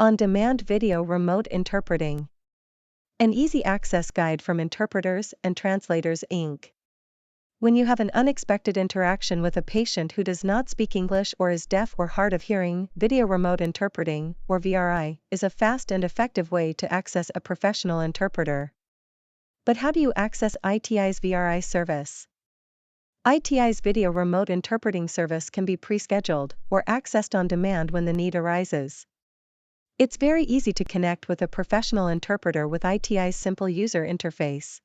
On-demand video remote interpreting. An easy access guide from Interpreters and Translators Inc. When you have an unexpected interaction with a patient who does not speak English or is deaf or hard of hearing, video remote interpreting, or VRI, is a fast and effective way to access a professional interpreter. But how do you access iTi's VRI service? iTi's video remote interpreting service can be pre-scheduled or accessed on demand when the need arises. It's very easy to connect with a professional interpreter with iTi's simple user interface.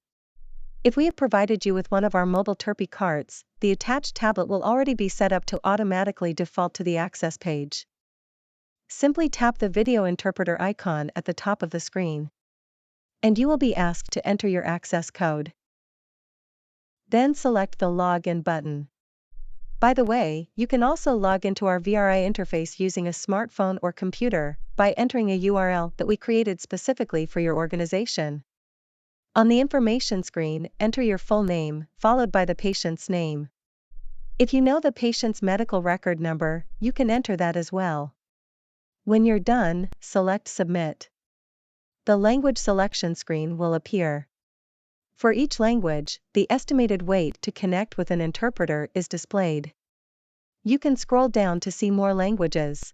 If we have provided you with one of our mobile Terpy carts, the attached tablet will already be set up to automatically default to the access page. Simply tap the video interpreter icon at the top of the screen, and you will be asked to enter your access code. Then select the Login button. By the way, you can also log into our VRI interface using a smartphone or computer by entering a URL that we created specifically for your organization. On the information screen, enter your full name, followed by the patient's name. If you know the patient's medical record number, you can enter that as well. When you're done, select Submit. The language selection screen will appear. For each language, the estimated wait to connect with an interpreter is displayed. You can scroll down to see more languages.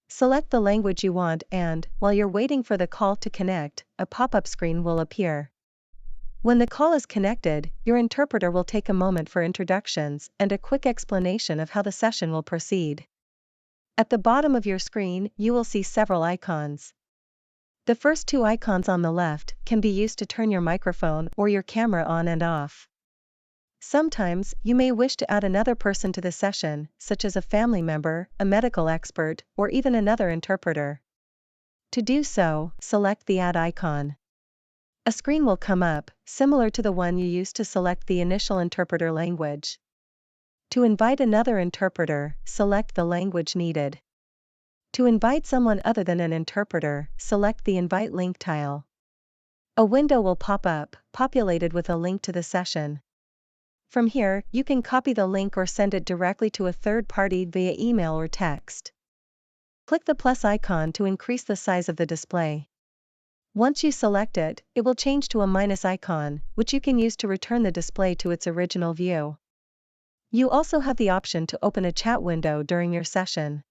Select the language you want and, while you're waiting for the call to connect, a pop-up screen will appear. When the call is connected, your interpreter will take a moment for introductions and a quick explanation of how the session will proceed. At the bottom of your screen, you will see several icons. The first two icons on the left can be used to turn your microphone or your camera on and off. Sometimes, you may wish to add another person to the session, such as a family member, a medical expert, or even another interpreter. To do so, select the Add icon. A screen will come up, similar to the one you used to select the initial interpreter language. To invite another interpreter, select the language needed. To invite someone other than an interpreter, select the Invite Link tile. A window will pop up, populated with a link to the session. From here, you can copy the link or send it directly to a third party via email or text. Click the plus icon to increase the size of the display. Once you select it, it will change to a minus icon, which you can use to return the display to its original view. You also have the option to open a chat window during your session.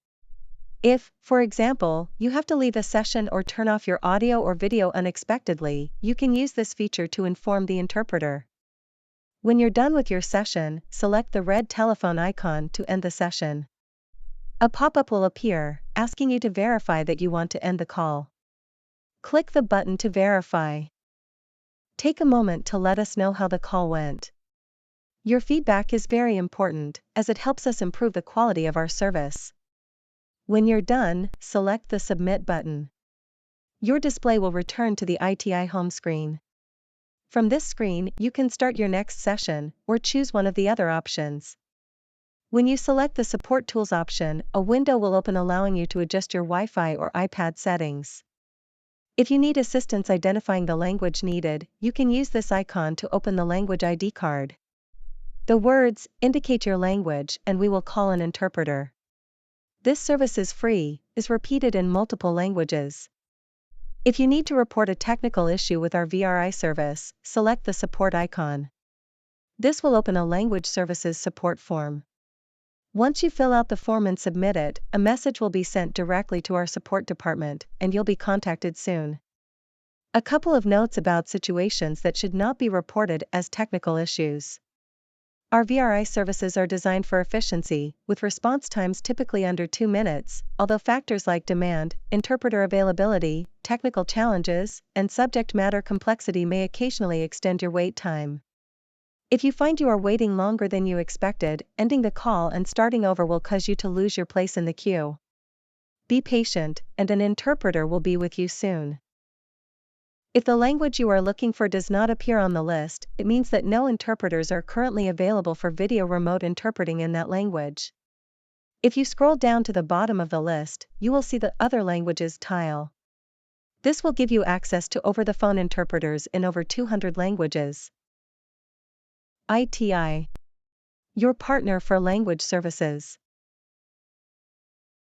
If, for example, you have to leave a session or turn off your audio or video unexpectedly, you can use this feature to inform the interpreter. When you're done with your session, select the red telephone icon to end the session. A pop-up will appear, asking you to verify that you want to end the call. Click the button to verify. Take a moment to let us know how the call went. Your feedback is very important, as it helps us improve the quality of our service. When you're done, select the Submit button. Your display will return to the iTi home screen. From this screen, you can start your next session, or choose one of the other options. When you select the Support Tools option, a window will open allowing you to adjust your Wi-Fi or iPad settings. If you need assistance identifying the language needed, you can use this icon to open the Language ID card. The words indicate your language and we will call an interpreter. This service is free, is repeated in multiple languages. If you need to report a technical issue with our VRI service, select the Support icon. This will open a Language Services support form. Once you fill out the form and submit it, a message will be sent directly to our support department, and you'll be contacted soon. A couple of notes about situations that should not be reported as technical issues. Our VRI services are designed for efficiency, with response times typically under 2 minutes, although factors like demand, interpreter availability, technical challenges, and subject matter complexity may occasionally extend your wait time. If you find you are waiting longer than you expected, ending the call and starting over will cause you to lose your place in the queue. Be patient, and an interpreter will be with you soon. If the language you are looking for does not appear on the list, it means that no interpreters are currently available for video remote interpreting in that language. If you scroll down to the bottom of the list, you will see the Other Languages tile. This will give you access to over-the-phone interpreters in over 200 languages. iTi, your partner for language services.